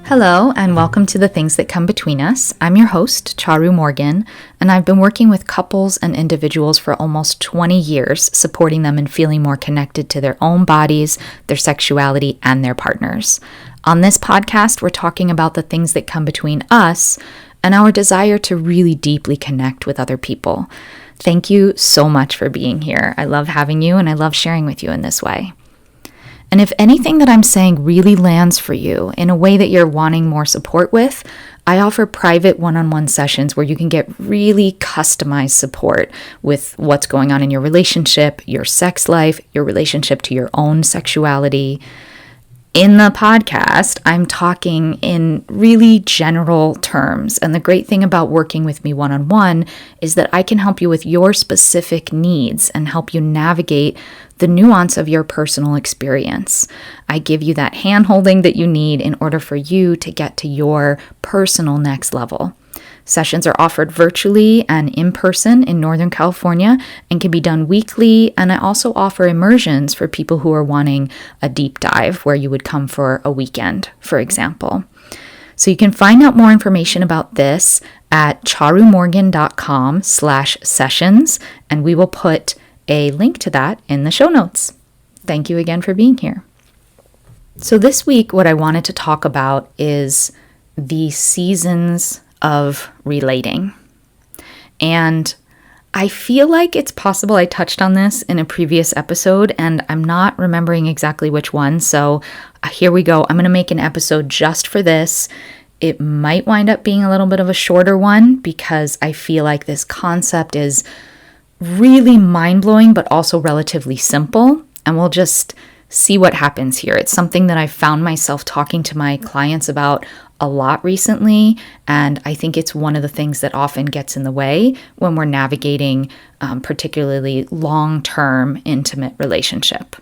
Hello, and welcome to The Things That Come Between Us. I'm your host, Charu Morgan, and I've been working with couples and individuals for almost 20 years, supporting them in feeling more connected to their own bodies, their sexuality, and their partners. On this podcast, we're talking about the things that come between us and our desire to really deeply connect with other people. Thank you so much for being here. I love having you, and I love sharing with you in this way. And if anything that I'm saying really lands for you in a way that you're wanting more support with, I offer private one-on-one sessions where you can get really customized support with what's going on in your relationship, your sex life, your relationship to your own sexuality. In the podcast, I'm talking in really general terms. And the great thing about working with me one-on-one is that I can help you with your specific needs and help you navigate the nuance of your personal experience. I give you that hand-holding that you need in order for you to get to your personal next level. Sessions are offered virtually and in person in Northern California and can be done weekly. And I also offer immersions for people who are wanting a deep dive where you would come for a weekend, for example. So you can find out more information about this at charumorgan.com/sessions, and we will put a link to that in the show notes. Thank you again for being here. So this week, what I wanted to talk about is the seasons of relating. And I feel like it's possible I touched on this in a previous episode, and I'm not remembering exactly which one. So here we go. I'm going to make an episode just for this. It might wind up being a little bit of a shorter one because I feel like this concept is really mind-blowing, but also relatively simple. And we'll just see what happens here. It's something that I've found myself talking to my clients about a lot recently, and I think it's one of the things that often gets in the way when we're navigating particularly long-term intimate relationship.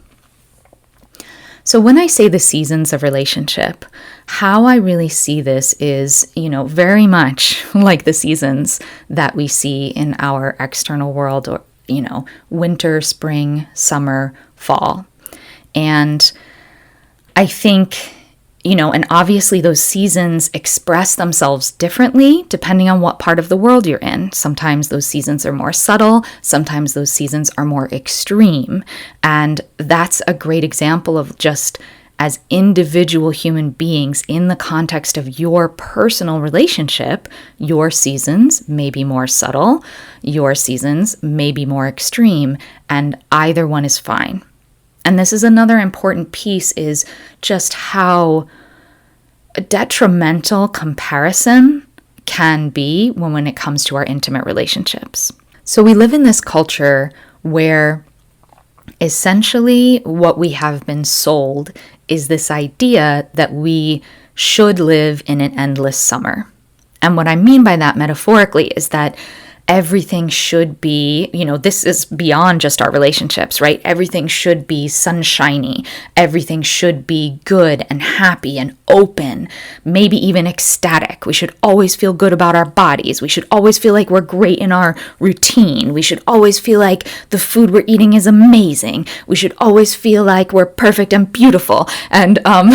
So when I say the seasons of relationship, how I really see this is, very much like the seasons that we see in our external world, or, winter, spring, summer, fall. And I think, and obviously those seasons express themselves differently depending on what part of the world you're in. Sometimes those seasons are more subtle. Sometimes those seasons are more extreme. And that's a great example of just as individual human beings in the context of your personal relationship, your seasons may be more subtle, your seasons may be more extreme, and either one is fine. And this is another important piece, is just how detrimental comparison can be when it comes to our intimate relationships. So we live in this culture where essentially what we have been sold is this idea that we should live in an endless summer. And what I mean by that metaphorically is that everything should be, this is beyond just our relationships, right? Everything should be sunshiny. Everything should be good and happy and open, maybe even ecstatic. We should always feel good about our bodies. We should always feel like we're great in our routine. We should always feel like the food we're eating is amazing. We should always feel like we're perfect and beautiful. And I'm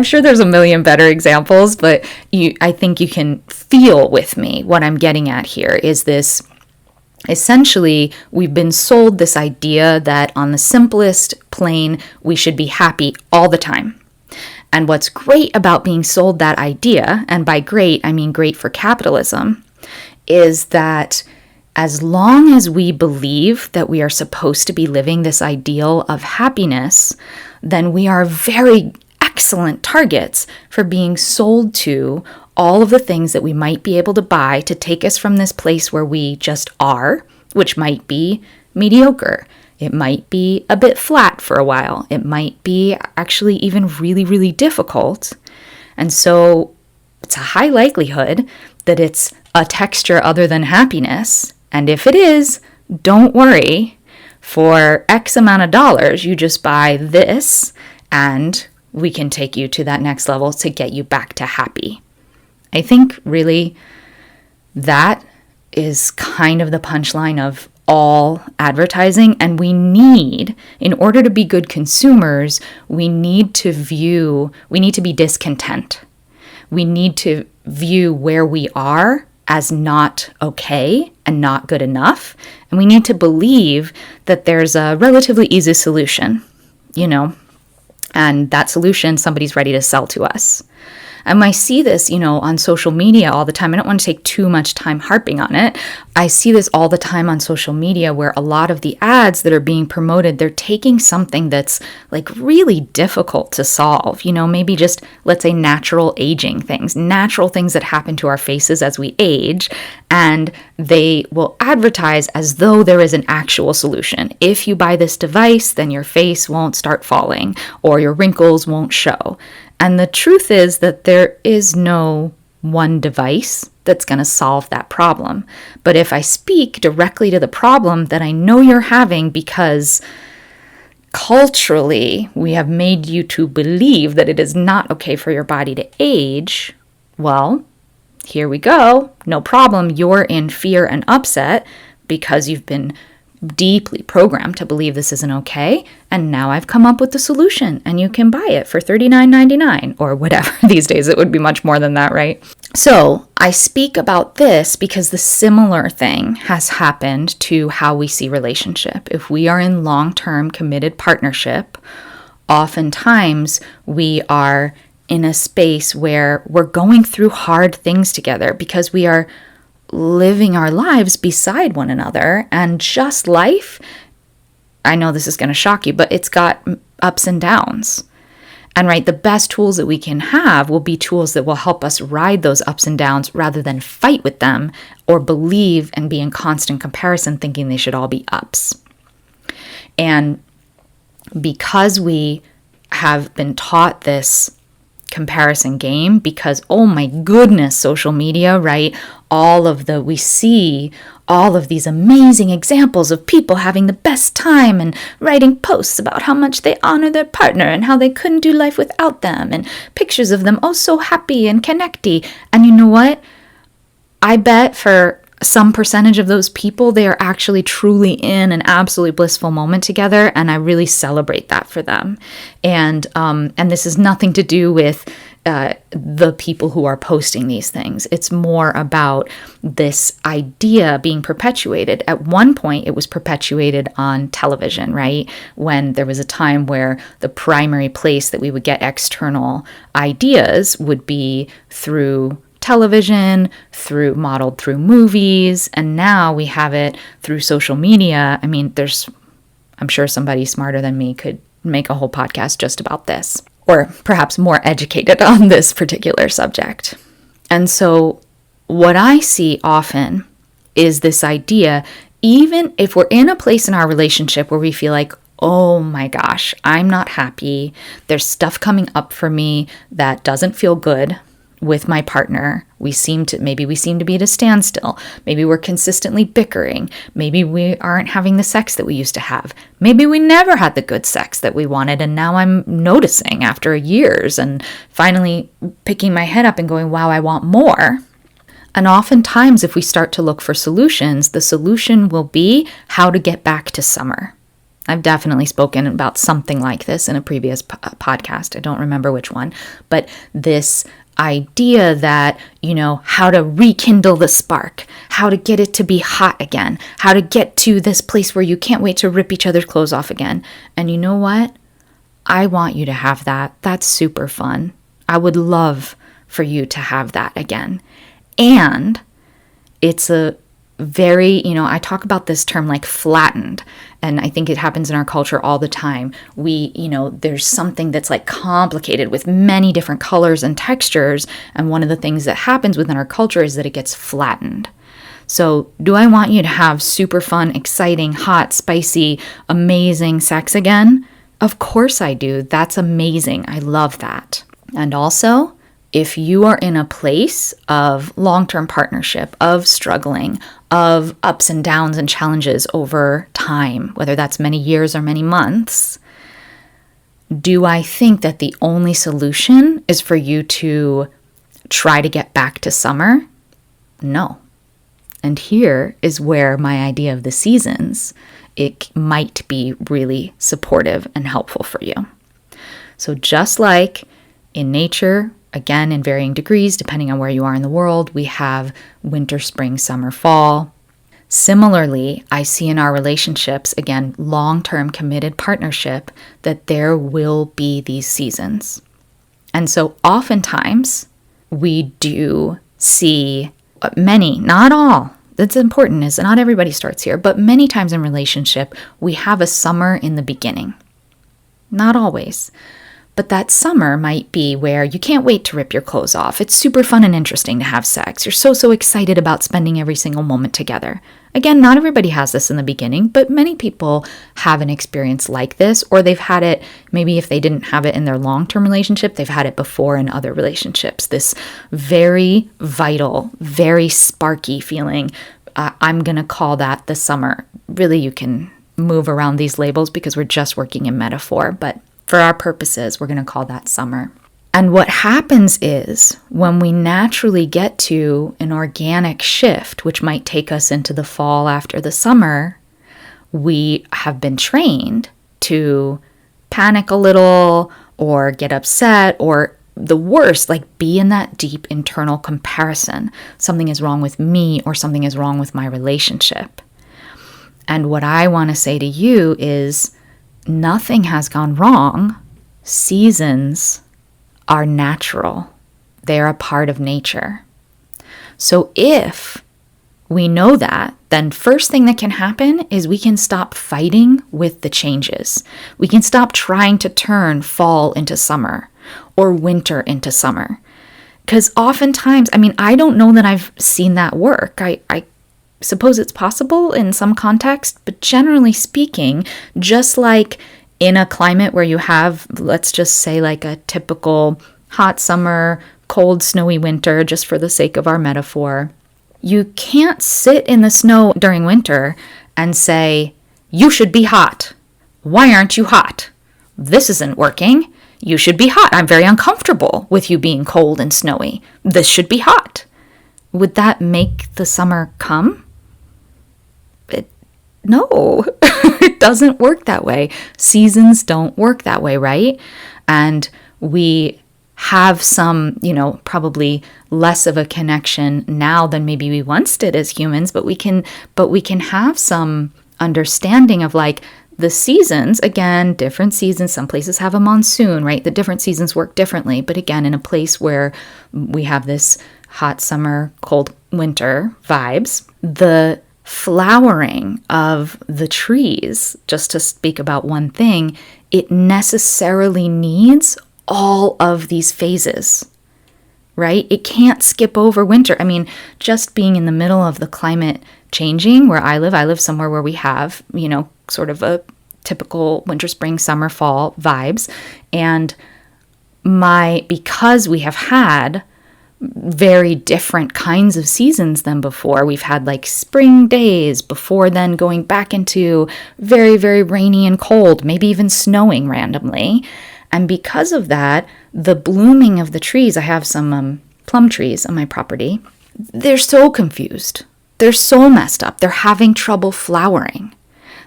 sure there's a million better examples, but I think you can feel with me what I'm getting at here is this. Essentially, we've been sold this idea that on the simplest plane, we should be happy all the time. And what's great about being sold that idea, and by great, I mean great for capitalism, is that as long as we believe that we are supposed to be living this ideal of happiness, then we are very excellent targets for being sold to all of the things that we might be able to buy to take us from this place where we just are, which might be mediocre. It might be a bit flat for a while. It might be actually even really, really difficult. And so it's a high likelihood that it's a texture other than happiness. And if it is, don't worry. For X amount of dollars, you just buy this and we can take you to that next level to get you back to happy. I think really that is kind of the punchline of all advertising, and we need, in order to be good consumers, we need to be discontent. We need to view where we are as not okay and not good enough. And we need to believe that there's a relatively easy solution, and that solution somebody's ready to sell to us. And I see this, on social media all the time. I don't want to take too much time harping on it. I see this all the time on social media where a lot of the ads that are being promoted, they're taking something that's like really difficult to solve. Maybe just, let's say, natural aging things, natural things that happen to our faces as we age. And they will advertise as though there is an actual solution. If you buy this device, then your face won't start falling or your wrinkles won't show. And the truth is that there is no one device that's going to solve that problem. But if I speak directly to the problem that I know you're having because culturally we have made you to believe that it is not okay for your body to age, well, here we go. No problem. You're in fear and upset because you've been deeply programmed to believe this isn't okay, and now I've come up with the solution, and you can buy it for $39.99 or whatever. These days it would be much more than that, right? So I speak about this because the similar thing has happened to how we see relationship. If we are in long-term committed partnership, oftentimes we are in a space where we're going through hard things together because we are living our lives beside one another. And just life, I know this is going to shock you, but it's got ups and downs. And right, the best tools that we can have will be tools that will help us ride those ups and downs rather than fight with them or believe and be in constant comparison thinking they should all be ups. And because we have been taught this comparison game, because, oh my goodness, social media, right? We see all of these amazing examples of people having the best time and writing posts about how much they honor their partner and how they couldn't do life without them, and pictures of them, oh, so happy and connecty. And you know what? I bet for some percentage of those people, they are actually truly in an absolutely blissful moment together, and I really celebrate that for them. And this is nothing to do with the people who are posting these things. It's more about this idea being perpetuated. At one point, it was perpetuated on television, right? When there was a time where the primary place that we would get ideas would be through television, modeled through movies, and now we have it through social media. I mean, I'm sure somebody smarter than me could make a whole podcast just about this, or perhaps more educated on this particular subject. And so what I see often is this idea, even if we're in a place in our relationship where we feel like, oh my gosh, I'm not happy, there's stuff coming up for me that doesn't feel good with my partner, maybe we seem to be at a standstill. Maybe we're consistently bickering. Maybe we aren't having the sex that we used to have. Maybe we never had the good sex that we wanted, and now I'm noticing after years and finally picking my head up and going, wow, I want more. And oftentimes, if we start to look for solutions, the solution will be how to get back to summer. I've definitely spoken about something like this in a previous podcast. I don't remember which one, but this idea that, how to rekindle the spark, how to get it to be hot again, how to get to this place where you can't wait to rip each other's clothes off again. And you know what? I want you to have that. That's super fun. I would love for you to have that again. And it's a very, I talk about this term like flattened, and I think it happens in our culture all the time. There's something that's like complicated with many different colors and textures, and one of the things that happens within our culture is that it gets flattened. So do I want you to have super fun, exciting, hot, spicy, amazing sex again? Of course I do. That's amazing. I love that. And also, if you are in a place of long-term partnership, of struggling, of ups and downs and challenges over time, whether that's many years or many months, do I think that the only solution is for you to try to get back to summer? No. And here is where my idea of the seasons, it might be really supportive and helpful for you. So just like in nature, again, in varying degrees, depending on where you are in the world, we have winter, spring, summer, fall. Similarly, I see in our relationships, again, long-term committed partnership, that there will be these seasons. And so oftentimes we do see many, not all, that's important, is not everybody starts here, but many times in relationship, we have a summer in the beginning. Not always. But that summer might be where you can't wait to rip your clothes off. It's super fun and interesting to have sex. You're so excited about spending every single moment together. Again, not everybody has this in the beginning, but many people have an experience like this, or they've had it, maybe if they didn't have it in their long-term relationship, they've had it before in other relationships. This very vital, very sparky feeling. I'm going to call that the summer. Really, you can move around these labels because we're just working in metaphor, but for our purposes, we're going to call that summer. And what happens is when we naturally get to an organic shift, which might take us into the fall after the summer, we have been trained to panic a little or get upset, or the worst, like be in that deep internal comparison. Something is wrong with me, or something is wrong with my relationship. And what I want to say to you is, nothing has gone wrong. Seasons are natural. They're a part of nature. So if we know that, then first thing that can happen is we can stop fighting with the changes. We can stop trying to turn fall into summer or winter into summer. Because oftentimes, I don't know that I've seen that work. I suppose it's possible in some context, but generally speaking, just like in a climate where you have, let's just say, like a typical hot summer, cold, snowy winter, just for the sake of our metaphor, you can't sit in the snow during winter and say, you should be hot. Why aren't you hot? This isn't working. You should be hot. I'm very uncomfortable with you being cold and snowy. This should be hot. Would that make the summer come? No, it doesn't work that way. Seasons don't work that way, right? And we have some, probably less of a connection now than maybe we once did as humans, but we can have some understanding of like the seasons. Again, different seasons. Some places have a monsoon, right? The different seasons work differently. But again, in a place where we have this hot summer, cold winter vibes, the flowering of the trees, just to speak about one thing, it necessarily needs all of these phases, right? It can't skip over winter. Just being in the middle of the climate changing where I live somewhere where we have, sort of a typical winter, spring, summer, fall vibes. And because we have had very different kinds of seasons than before. We've had like spring days before then going back into very, very rainy and cold, maybe even snowing randomly. And because of that, the blooming of the trees, I have some plum trees on my property, they're so confused. They're so messed up. They're having trouble flowering.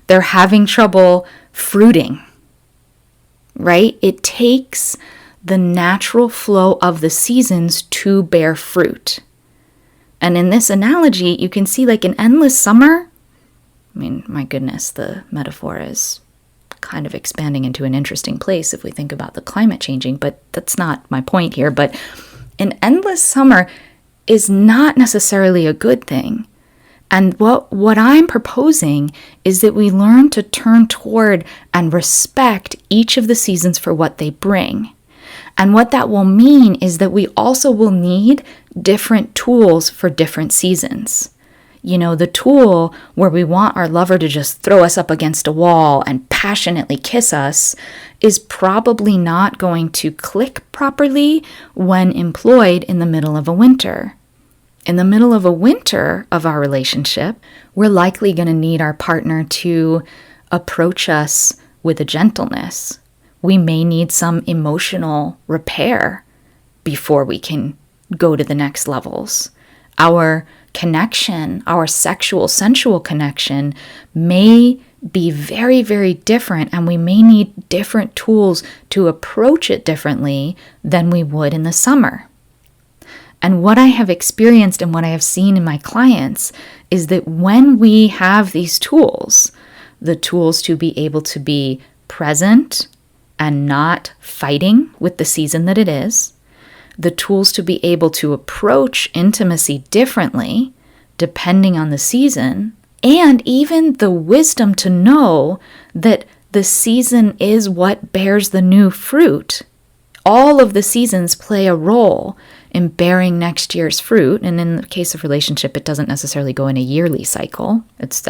They're having trouble fruiting, right? It takes the natural flow of the seasons to bear fruit. And in this analogy, you can see like an endless summer. My goodness, the metaphor is kind of expanding into an interesting place if we think about the climate changing, but that's not my point here. But an endless summer is not necessarily a good thing. And what I'm proposing is that we learn to turn toward and respect each of the seasons for what they bring. And what that will mean is that we also will need different tools for different seasons. The tool where we want our lover to just throw us up against a wall and passionately kiss us is probably not going to click properly when employed in the middle of a winter. In the middle of a winter of our relationship, we're likely going to need our partner to approach us with a gentleness. We may need some emotional repair before we can go to the next levels. Our connection, our sexual, sensual connection may be very, very different, and we may need different tools to approach it differently than we would in the summer. And what I have experienced and what I have seen in my clients is that when we have these tools, the tools to be able to be present and not fighting with the season that it is, the tools to be able to approach intimacy differently depending on the season, and even the wisdom to know that the season is what bears the new fruit. All of the seasons play a role in bearing next year's fruit. And in the case of relationship, it doesn't necessarily go in a yearly cycle. It's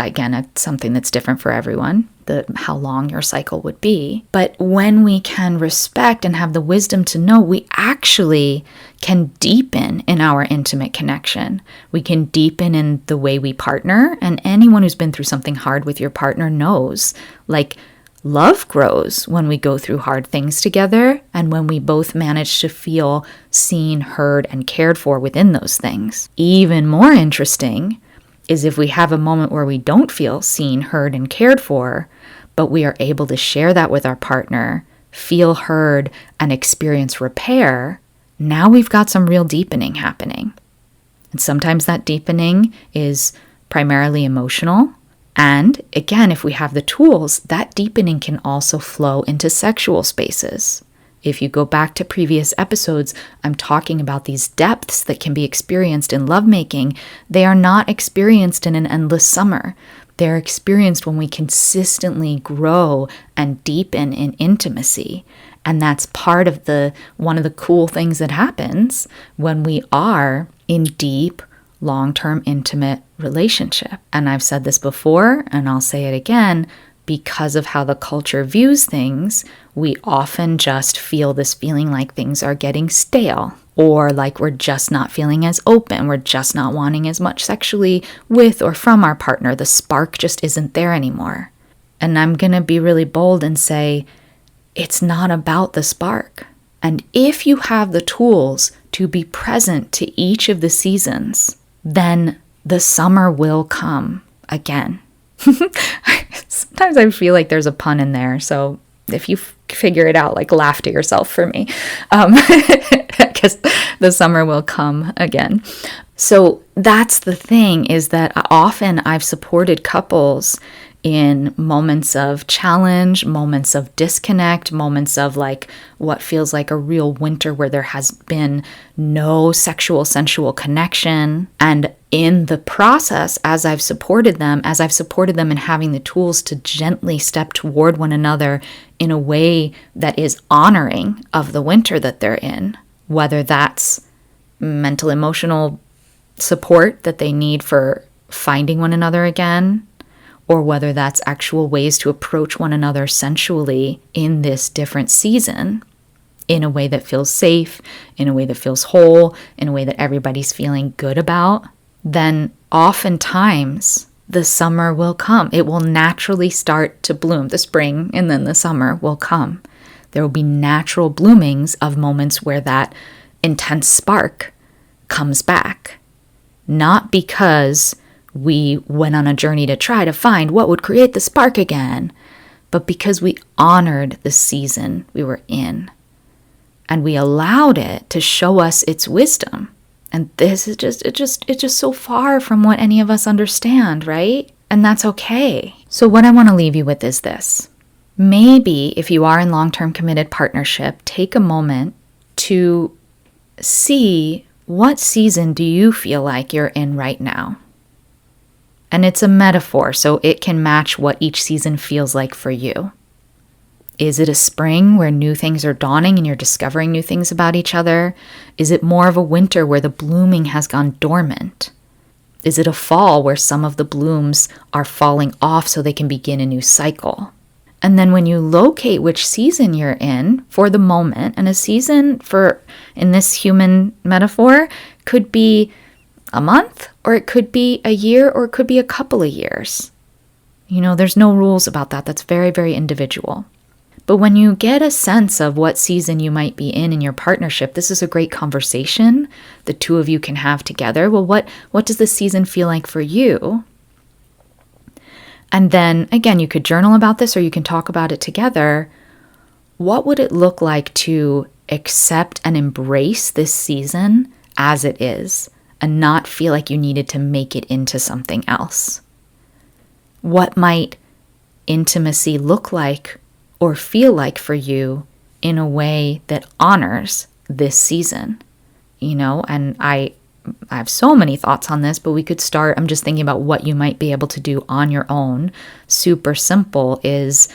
something that's different for everyone, how long your cycle would be. But when we can respect and have the wisdom to know, we actually can deepen in our intimate connection. We can deepen in the way we partner. And anyone who's been through something hard with your partner knows, love grows when we go through hard things together and when we both manage to feel seen, heard, and cared for within those things. Even more interesting is if we have a moment where we don't feel seen, heard, and cared for, but we are able to share that with our partner, feel heard, and experience repair. Now we've got some real deepening happening. And sometimes that deepening is primarily emotional. And again, if we have the tools, that deepening can also flow into sexual spaces. If you go back to previous episodes, I'm talking about these depths that can be experienced in lovemaking. They are not experienced in an endless summer. They're experienced when we consistently grow and deepen in intimacy. And that's part of one of the cool things that happens when we are in deep, long-term intimate relationship. And I've said this before, and I'll say it again, because of how the culture views things, we often just feel this feeling like things are getting stale, or like we're just not feeling as open, we're just not wanting as much sexually with or from our partner. The spark just isn't there anymore. And I'm going to be really bold and say, it's not about the spark. And if you have the tools to be present to each of the seasons, then the summer will come again. Sometimes I feel like there's a pun in there. So if you figure it out, laugh to yourself for me. I guess the summer will come again. So that's the thing, is that often I've supported couples in moments of challenge, moments of disconnect, moments of what feels like a real winter where there has been no sexual, sensual connection. And in the process, as I've supported them in having the tools to gently step toward one another in a way that is honoring of the winter that they're in, whether that's mental, emotional support that they need for finding one another again, or whether that's actual ways to approach one another sensually in this different season in a way that feels safe, in a way that feels whole, in a way that everybody's feeling good about, then oftentimes the summer will come. It will naturally start to bloom. The spring and then the summer will come. There will be natural bloomings of moments where that intense spark comes back. Not because we went on a journey to try to find what would create the spark again, but because we honored the season we were in and we allowed it to show us its wisdom. And this is it's just so far from what any of us understand, right? And that's okay. So what I want to leave you with is this. Maybe if you are in long-term committed partnership, take a moment to see, what season do you feel like you're in right now? And it's a metaphor, so it can match what each season feels like for you. Is it a spring where new things are dawning and you're discovering new things about each other? Is it more of a winter where the blooming has gone dormant? Is it a fall where some of the blooms are falling off so they can begin a new cycle? And then when you locate which season you're in for the moment, and a season in this human metaphor could be a month, or it could be a year, or it could be a couple of years. There's no rules about that. That's very, very individual. But when you get a sense of what season you might be in your partnership, this is a great conversation the two of you can have together. Well, what does this season feel like for you? And then, again, you could journal about this or you can talk about it together. What would it look like to accept and embrace this season as it is and not feel like you needed to make it into something else? What might intimacy look like or feel like for you in a way that honors this season? And I have so many thoughts on this, but we could start. I'm just thinking about what you might be able to do on your own. Super simple is,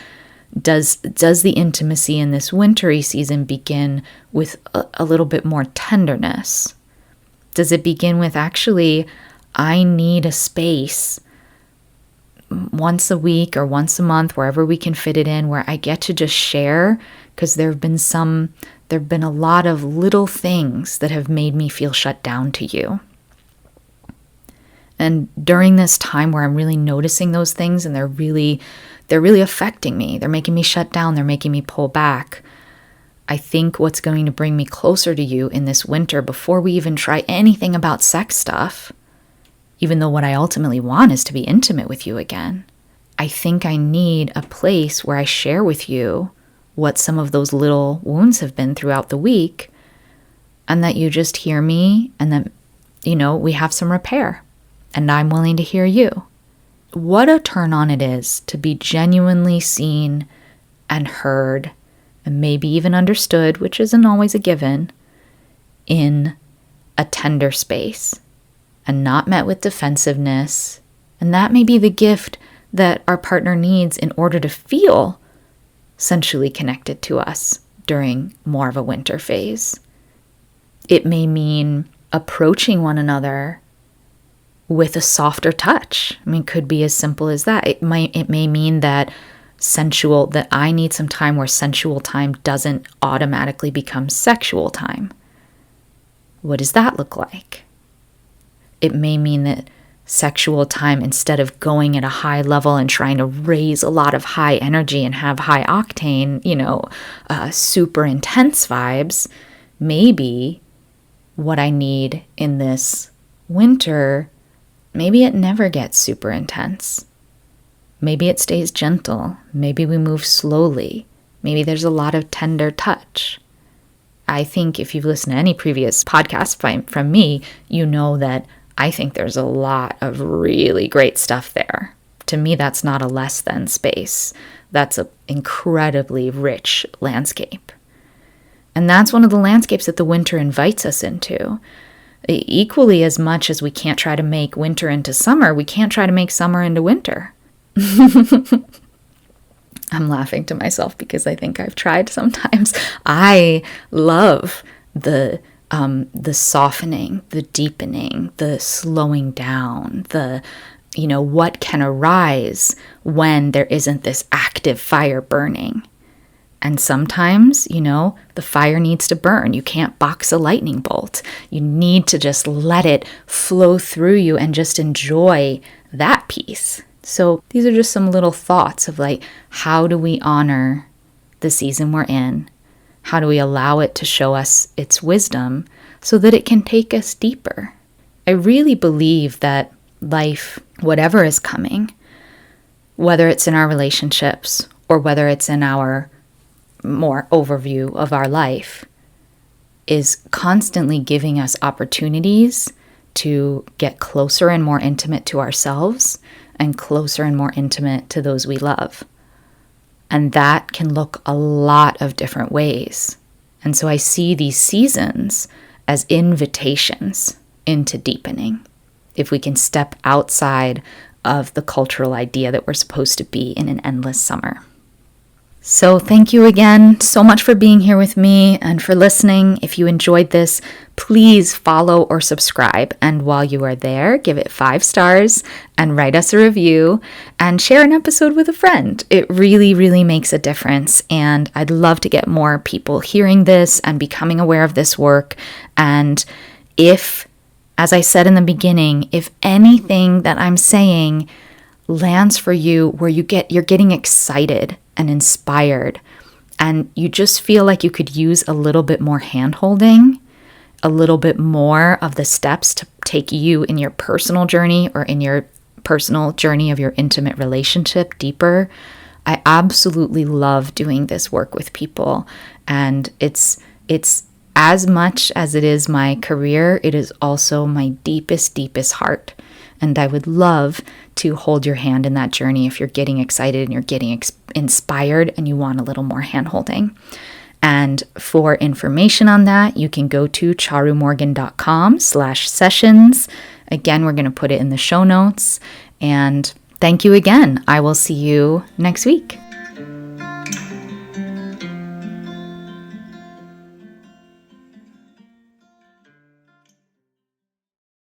does the intimacy in this wintry season begin with a little bit more tenderness? Does it begin with, actually, I need a space once a week or once a month, wherever we can fit it in, where I get to just share, because there have been a lot of little things that have made me feel shut down to you. And during this time where I'm really noticing those things and they're really affecting me, they're making me shut down, they're making me pull back, I think what's going to bring me closer to you in this winter, before we even try anything about sex stuff, even though what I ultimately want is to be intimate with you again, I think I need a place where I share with you what some of those little wounds have been throughout the week, and that you just hear me, and that, we have some repair, and I'm willing to hear you. What a turn on it is to be genuinely seen and heard, and maybe even understood, which isn't always a given, in a tender space, and not met with defensiveness. And that may be the gift that our partner needs in order to feel sensually connected to us during more of a winter phase. It may mean approaching one another with a softer touch. Could be as simple as that. It may mean that I need some time where sensual time doesn't automatically become sexual time. What does that look like? It may mean that sexual time, instead of going at a high level and trying to raise a lot of high energy and have high octane, super intense vibes, maybe what I need in this winter, maybe it never gets super intense. Maybe it stays gentle. Maybe we move slowly. Maybe there's a lot of tender touch. I think if you've listened to any previous podcast from me, you know that I think there's a lot of really great stuff there. To me, that's not a less than space. That's an incredibly rich landscape. And that's one of the landscapes that the winter invites us into. Equally as much as we can't try to make winter into summer, we can't try to make summer into winter. I'm laughing to myself because I think I've tried sometimes. I love the softening, the deepening, the slowing down, what can arise when there isn't this active fire burning. And sometimes, the fire needs to burn. You can't box a lightning bolt. You need to just let it flow through you and just enjoy that piece. So these are just some little thoughts of how do we honor the season we're in? How do we allow it to show us its wisdom so that it can take us deeper? I really believe that life, whatever is coming, whether it's in our relationships or whether it's in our more overview of our life, is constantly giving us opportunities to get closer and more intimate to ourselves and closer and more intimate to those we love. And that can look a lot of different ways. And so I see these seasons as invitations into deepening. If we can step outside of the cultural idea that we're supposed to be in an endless summer. So thank you again so much for being here with me and for listening. If you enjoyed this, please follow or subscribe. And while you are there, give it 5 stars and write us a review and share an episode with a friend. It really, really makes a difference. And I'd love to get more people hearing this and becoming aware of this work. And if, as I said in the beginning, if anything that I'm saying lands for you where you're getting excited and inspired and you just feel like you could use a little bit more hand-holding, a little bit more of the steps to take you in your personal journey or in your personal journey of your intimate relationship deeper, I absolutely love doing this work with people. And it's as much as it is my career, it is also my deepest heart. And I would love to hold your hand in that journey if you're getting excited and you're getting inspired and you want a little more hand-holding. And for information on that, you can go to charumorgan.com/sessions. Again, we're going to put it in the show notes. And thank you again. I will see you next week.